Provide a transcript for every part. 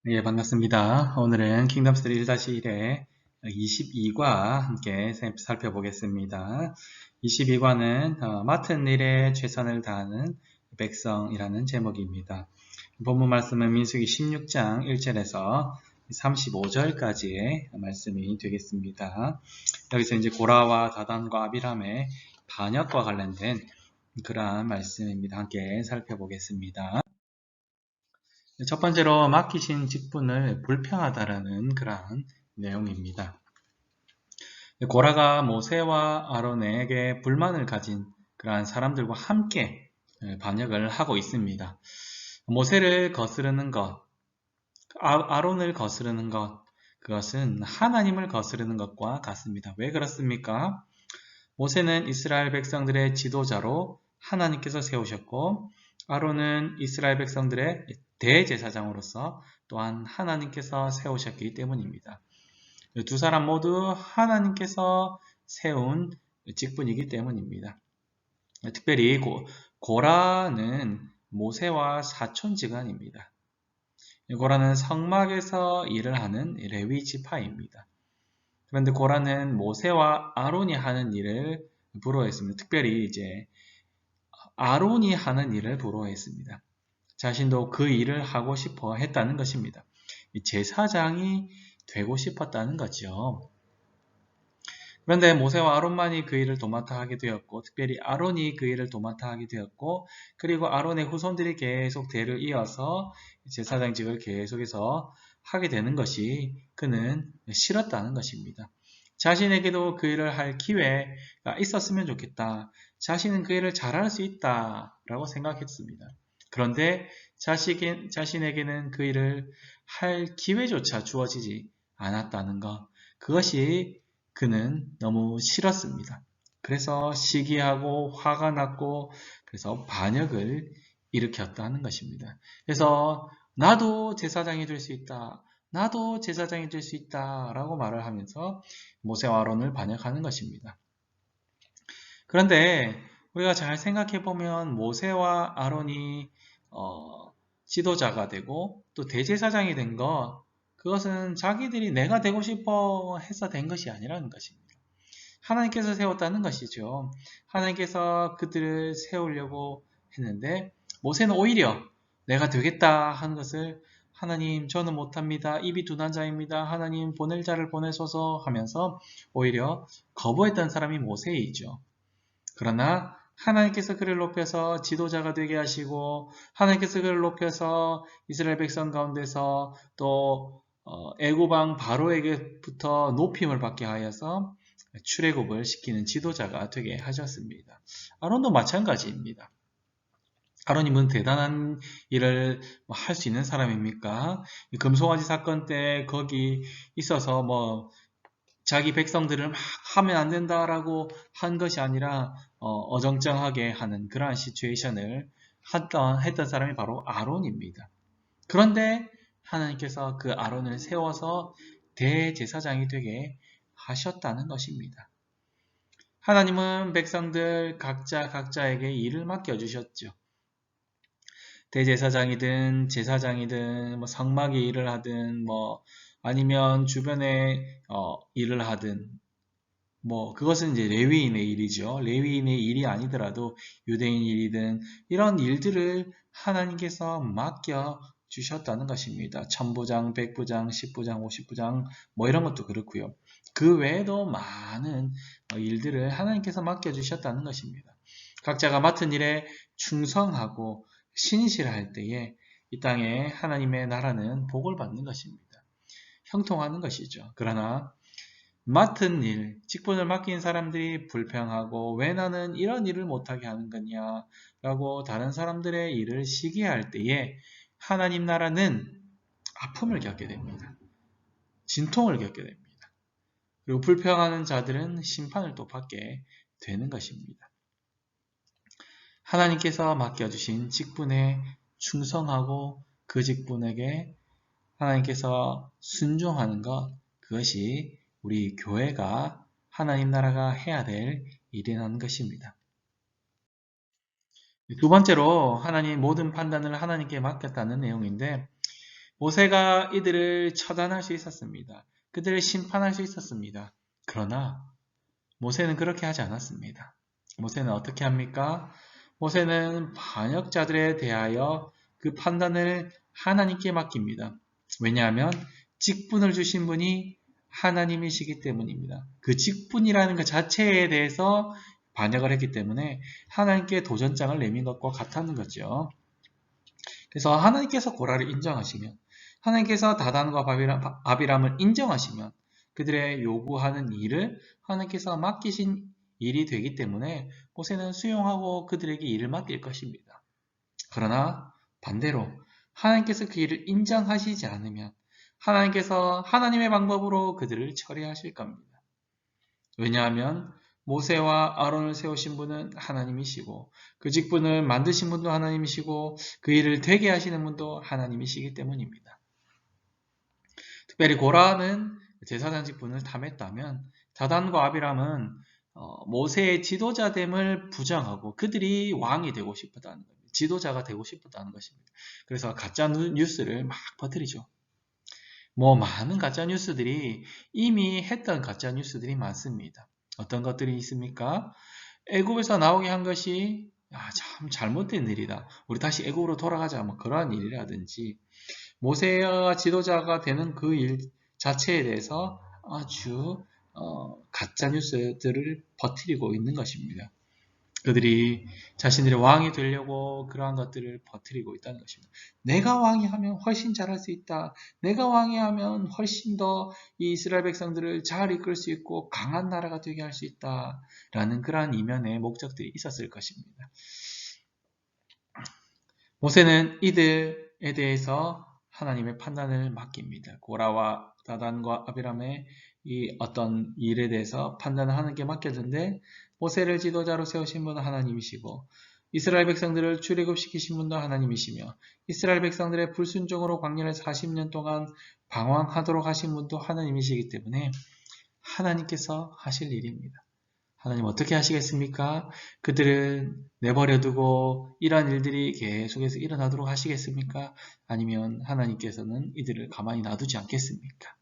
예, 반갑습니다. 오늘은 킹덤스토리 1-1의 22과 함께 살펴보겠습니다. 22과는 맡은 일에 최선을 다하는 백성이라는 제목입니다. 본문 말씀은 민수기 16장 1절에서 35절까지의 말씀이 되겠습니다. 여기서 이제 고라와 다단과 아비람의 반역과 관련된 그러한 말씀입니다. 함께 살펴보겠습니다. 첫 번째로 맡기신 직분을 불평하다라는 그러한 내용입니다. 고라가 모세와 아론에게 불만을 가진 그러한 사람들과 함께 반역을 하고 있습니다. 모세를 거스르는 것, 아론을 거스르는 것, 그것은 하나님을 거스르는 것과 같습니다. 왜 그렇습니까? 모세는 이스라엘 백성들의 지도자로 하나님께서 세우셨고, 아론은 이스라엘 백성들의 대제사장으로서 또한 하나님께서 세우셨기 때문입니다. 두 사람 모두 하나님께서 세운 직분이기 때문입니다. 특별히 고라는 모세와 사촌지간입니다. 고라는 성막에서 일을 하는 레위 지파입니다. 그런데 고라는 모세와 아론이 하는 일을 부러워했습니다. 특별히 이제 아론이 하는 일을 부러워했습니다. 자신도 그 일을 하고 싶어 했다는 것입니다. 제사장이 되고 싶었다는 거죠. 그런데 모세와 아론만이 그 일을 도맡아 하게 되었고, 특별히 아론이 그 일을 도맡아 하게 되었고, 그리고 아론의 후손들이 계속 대를 이어서 제사장직을 계속해서 하게 되는 것이 그는 싫었다는 것입니다. 자신에게도 그 일을 할 기회가 있었으면 좋겠다. 자신은 그 일을 잘할 수 있다라고 생각했습니다. 그런데 자신에게는 그 일을 할 기회조차 주어지지 않았다는 것, 그것이 그는 너무 싫었습니다. 그래서 시기하고 화가 났고 그래서 반역을 일으켰다는 것입니다. 그래서 나도 제사장이 될 수 있다. 나도 제사장이 될 수 있다 라고 말을 하면서 모세와 아론을 반역하는 것입니다. 그런데 우리가 잘 생각해 보면 모세와 아론이 지도자가 되고 또 대제사장이 된 것, 그것은 자기들이 내가 되고 싶어 해서 된 것이 아니라는 것입니다. 하나님께서 세웠다는 것이죠. 하나님께서 그들을 세우려고 했는데 모세는 오히려 내가 되겠다 하는 것을 하나님 저는 못합니다. 입이 둔한 자입니다. 하나님 보낼 자를 보내소서 하면서 오히려 거부했던 사람이 모세이죠. 그러나 하나님께서 그를 높여서 지도자가 되게 하시고 하나님께서 그를 높여서 이스라엘 백성 가운데서 또 애굽 왕 바로에게부터 높임을 받게 하여서 출애굽을 시키는 지도자가 되게 하셨습니다. 아론도 마찬가지입니다. 아론님은 대단한 일을 할 수 있는 사람입니까? 금송아지 사건 때 거기 있어서 자기 백성들을 막 하면 안 된다라고 한 것이 아니라 어정쩡하게 하는 그러한 시츄에이션을 했던 사람이 바로 아론입니다. 그런데 하나님께서 그 아론을 세워서 대제사장이 되게 하셨다는 것입니다. 하나님은 백성들 각자에게 일을 맡겨주셨죠. 대제사장이든 제사장이든 성막의 일을 하든 아니면 주변에 일을 하든 그것은 이제 레위인의 일이죠. 레위인의 일이 아니더라도 유대인 일이든 이런 일들을 하나님께서 맡겨 주셨다는 것입니다. 천부장, 백부장, 십부장, 오십부장 이런 것도 그렇고요. 그 외에도 많은 일들을 하나님께서 맡겨 주셨다는 것입니다. 각자가 맡은 일에 충성하고 신실할 때에 이 땅에 하나님의 나라는 복을 받는 것입니다. 형통하는 것이죠. 그러나 맡은 일, 직분을 맡긴 사람들이 불평하고 왜 나는 이런 일을 못하게 하는 거냐 라고 다른 사람들의 일을 시기할 때에 하나님 나라는 아픔을 겪게 됩니다. 진통을 겪게 됩니다. 그리고 불평하는 자들은 심판을 또 받게 되는 것입니다. 하나님께서 맡겨주신 직분에 충성하고 그 직분에게 하나님께서 순종하는 것, 그것이 우리 교회가 하나님 나라가 해야 될 일이라는 것입니다. 두 번째로 하나님 모든 판단을 하나님께 맡겼다는 내용인데 모세가 이들을 처단할 수 있었습니다. 그들을 심판할 수 있었습니다. 그러나 모세는 그렇게 하지 않았습니다. 모세는 어떻게 합니까? 모세는 반역자들에 대하여 그 판단을 하나님께 맡깁니다. 왜냐하면 직분을 주신 분이 하나님이시기 때문입니다. 그 직분이라는 것 자체에 대해서 반역을 했기 때문에 하나님께 도전장을 내민 것과 같다는 거죠. 그래서 하나님께서 고라를 인정하시면, 하나님께서 다단과 아비람을 인정하시면 그들의 요구하는 일을 하나님께서 맡기신 일이 되기 때문에 모세는 수용하고 그들에게 일을 맡길 것입니다. 그러나 반대로 하나님께서 그 일을 인정하시지 않으면 하나님께서 하나님의 방법으로 그들을 처리하실 겁니다. 왜냐하면 모세와 아론을 세우신 분은 하나님이시고 그 직분을 만드신 분도 하나님이시고 그 일을 되게 하시는 분도 하나님이시기 때문입니다. 특별히 고라는 제사장 직분을 탐했다면 다단과 아비람은 모세의 지도자됨을 부정하고 그들이 왕이 되고 싶었다는 겁니다. 지도자가 되고 싶었다는 것입니다. 그래서 가짜 뉴스를 막 퍼뜨리죠. 많은 가짜 뉴스들이 이미 했던 가짜 뉴스들이 많습니다. 어떤 것들이 있습니까? 애굽에서 나오게 한 것이 참 잘못된 일이다. 우리 다시 애굽으로 돌아가자. 그러한 일이라든지 모세가 지도자가 되는 그 일 자체에 대해서 아주 가짜 뉴스들을 퍼뜨리고 있는 것입니다. 그들이 자신들의 왕이 되려고 그러한 것들을 퍼뜨리고 있다는 것입니다. 내가 왕이 하면 훨씬 잘할 수 있다. 내가 왕이 하면 훨씬 더 이 이스라엘 백성들을 잘 이끌 수 있고 강한 나라가 되게 할 수 있다. 라는 그러한 이면의 목적들이 있었을 것입니다. 모세는 이들에 대해서 하나님의 판단을 맡깁니다. 고라와 다단과 아비람의 이 어떤 일에 대해서 판단을 하나님께 맡겼는데 모세를 지도자로 세우신 분은 하나님이시고 이스라엘 백성들을 출애굽시키신 분도 하나님이시며 이스라엘 백성들의 불순종으로 광야를 40년 동안 방황하도록 하신 분도 하나님이시기 때문에 하나님께서 하실 일입니다. 하나님 어떻게 하시겠습니까? 그들은 내버려두고 이러한 일들이 계속해서 일어나도록 하시겠습니까? 아니면 하나님께서는 이들을 가만히 놔두지 않겠습니까?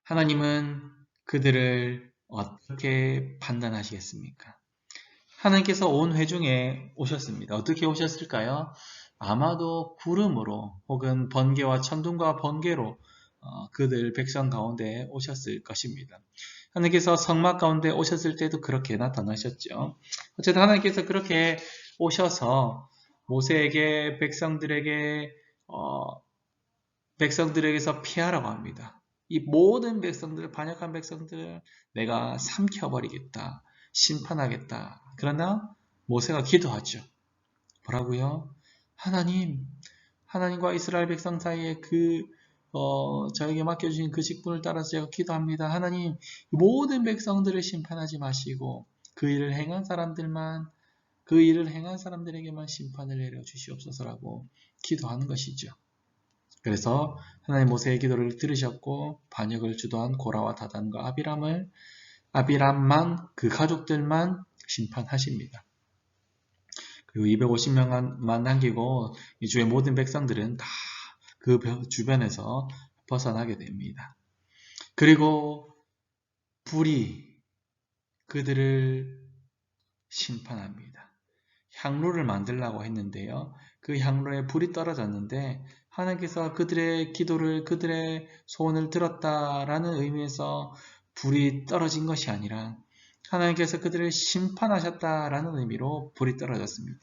하나님은 그들을 어떻게 판단하시겠습니까? 하나님께서 온 회중에 오셨습니다. 어떻게 오셨을까요? 아마도 구름으로 혹은 번개와 천둥과 번개로 그들 백성 가운데 오셨을 것입니다. 하나님께서 성막 가운데 오셨을 때도 그렇게 나타나셨죠. 어쨌든 하나님께서 그렇게 오셔서 모세에게 백성들에게서 피하라고 합니다. 이 모든 백성들, 반역한 백성들 내가 삼켜버리겠다. 심판하겠다. 그러나 모세가 기도하죠. 뭐라고요? 하나님과 이스라엘 백성 사이에 저에게 맡겨주신 그 직분을 따라서 제가 기도합니다. 하나님, 모든 백성들을 심판하지 마시고 그 일을 행한 사람들에게만 심판을 내려 주시옵소서라고 기도하는 것이죠. 그래서 하나님 모세의 기도를 들으셨고 반역을 주도한 고라와 다단과 아비람만 그 가족들만 심판하십니다. 그리고 250명만 남기고 이 주의 모든 백성들은 다 그 주변에서 벗어나게 됩니다. 그리고 불이 그들을 심판합니다. 향로를 만들라고 했는데요. 그 향로에 불이 떨어졌는데 하나님께서 그들의 기도를 그들의 소원을 들었다라는 의미에서 불이 떨어진 것이 아니라 하나님께서 그들을 심판하셨다라는 의미로 불이 떨어졌습니다.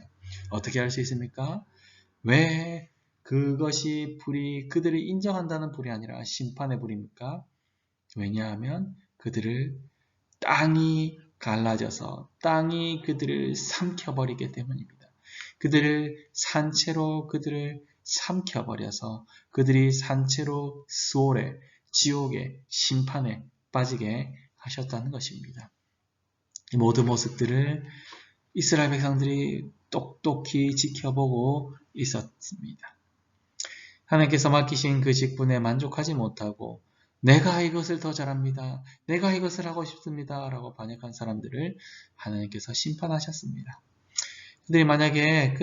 어떻게 할 수 있습니까? 왜 그것이 불이 그들을 인정한다는 불이 아니라 심판의 불입니까? 왜냐하면 그들을 땅이 갈라져서 땅이 그들을 삼켜버리기 때문입니다. 산채로 그들을 삼켜버려서 그들이 산채로 수월에 지옥의 심판에 빠지게 하셨다는 것입니다. 이 모든 모습들을 이스라엘 백성들이 똑똑히 지켜보고 있었습니다. 하나님께서 맡기신 그 직분에 만족하지 못하고 내가 이것을 더 잘합니다. 내가 이것을 하고 싶습니다. 라고 반역한 사람들을 하나님께서 심판하셨습니다. 그들이 만약에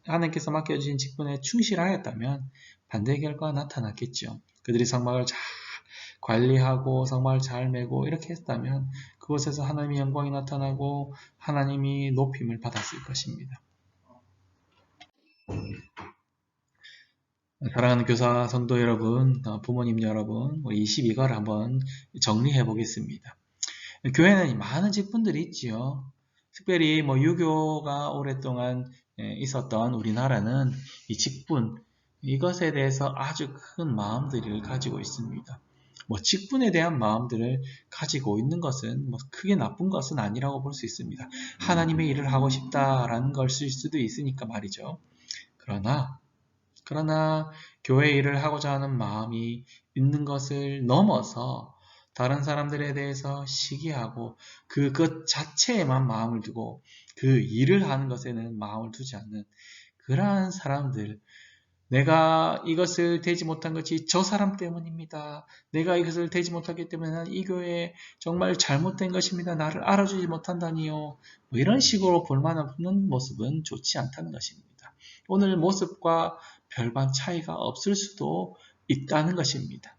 하나님께서 맡겨주신 직분에 충실하였다면 반대의 결과가 나타났겠죠. 그들이 성막을 잘 관리하고 성막을 잘 메고 이렇게 했다면 그곳에서 하나님의 영광이 나타나고 하나님이 높임을 받았을 것입니다. 사랑하는 교사 성도 여러분, 부모님 여러분, 우리 22가를 한번 정리해 보겠습니다. 교회는 많은 직분들이 있지요. 특별히 유교가 오랫동안 있었던 우리나라는 이 직분, 이것에 대해서 아주 큰 마음들을 가지고 있습니다. 직분에 대한 마음들을 가지고 있는 것은 크게 나쁜 것은 아니라고 볼 수 있습니다. 하나님의 일을 하고 싶다라는 것일 수도 있으니까 말이죠. 그러나 교회 일을 하고자 하는 마음이 있는 것을 넘어서 다른 사람들에 대해서 시기하고 그것 자체에만 마음을 두고 그 일을 하는 것에는 마음을 두지 않는 그러한 사람들, 내가 이것을 되지 못한 것이 저 사람 때문입니다. 내가 이것을 되지 못하기 때문에 이 교회에 정말 잘못된 것입니다. 나를 알아주지 못한다니요. 이런 식으로 볼만한 모습은 좋지 않다는 것입니다. 오늘 모습과 별반 차이가 없을 수도 있다는 것입니다.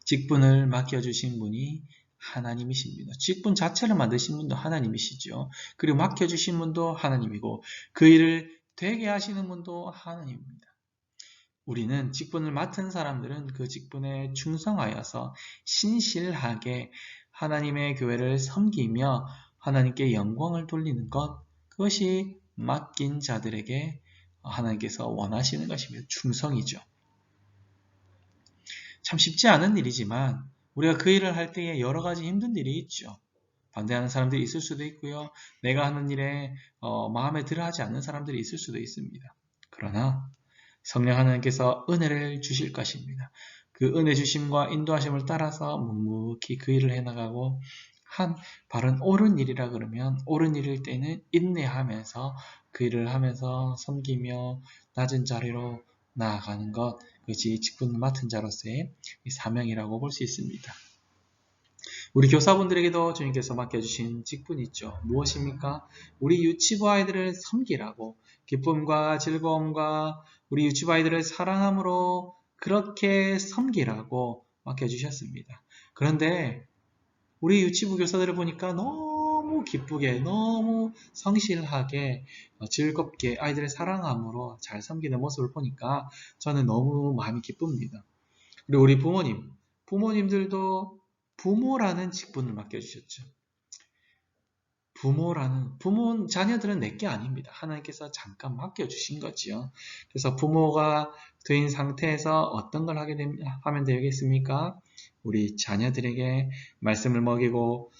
직분을 맡겨주신 분이 하나님이십니다. 직분 자체를 만드신 분도 하나님이시죠. 그리고 맡겨주신 분도 하나님이고 그 일을 되게 하시는 분도 하나님입니다. 우리는 직분을 맡은 사람들은 그 직분에 충성하여서 신실하게 하나님의 교회를 섬기며 하나님께 영광을 돌리는 것, 그것이 맡긴 자들에게 하나님께서 원하시는 것입니다. 충성이죠. 참 쉽지 않은 일이지만 우리가 그 일을 할 때에 여러 가지 힘든 일이 있죠. 반대하는 사람들이 있을 수도 있고요. 내가 하는 일에 마음에 들어하지 않는 사람들이 있을 수도 있습니다. 그러나 성령 하나님께서 은혜를 주실 것입니다. 그 은혜 주심과 인도하심을 따라서 묵묵히 그 일을 해나가고 바른 옳은 일이라 그러면 옳은 일일 때는 인내하면서 그 일을 하면서 섬기며 낮은 자리로 나아가는 것, 그것이 직분 맡은 자로서의 사명이라고 볼 수 있습니다. 우리 교사분들에게도 주님께서 맡겨주신 직분이 있죠. 무엇입니까? 우리 유치부 아이들을 섬기라고, 기쁨과 즐거움과 우리 유치부 아이들을 사랑함으로 그렇게 섬기라고 맡겨주셨습니다. 그런데 우리 유치부 교사들을 보니까 너무 기쁘게, 너무 성실하게, 즐겁게 아이들을 사랑함으로 잘 섬기는 모습을 보니까 저는 너무 마음이 기쁩니다. 그리고 우리 부모님들도 부모라는 직분을 맡겨주셨죠. 자녀들은 내게 아닙니다. 하나님께서 잠깐 맡겨주신 거지요. 그래서 부모가 된 상태에서 어떤 걸 하면 되겠습니까? 우리 자녀들에게 말씀을 먹이고,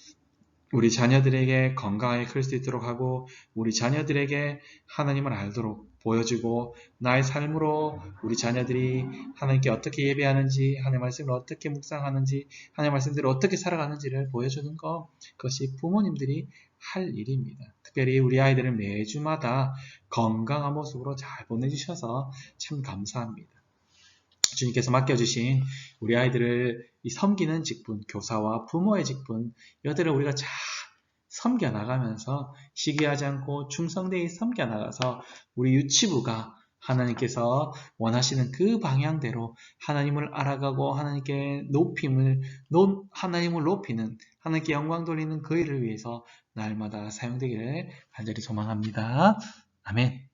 우리 자녀들에게 건강하게 클 수 있도록 하고, 우리 자녀들에게 하나님을 알도록 보여주고, 나의 삶으로 우리 자녀들이 하나님께 어떻게 예배하는지, 하나님의 말씀을 어떻게 묵상하는지, 하나님의 말씀대로 어떻게 살아가는지를 보여주는 것, 그것이 부모님들이 할 일입니다. 특별히 우리 아이들을 매주마다 건강한 모습으로 잘 보내주셔서 참 감사합니다. 주님께서 맡겨주신 우리 아이들을 섬기는 직분, 교사와 부모의 직분, 이것들을 우리가 잘 섬겨나가면서 시기하지 않고 충성되이 섬겨나가서 우리 유치부가 하나님께서 원하시는 그 방향대로 하나님을 알아가고 하나님을 높이는, 하나님께 영광 돌리는 그 일을 위해서 날마다 사용되기를 간절히 소망합니다. 아멘.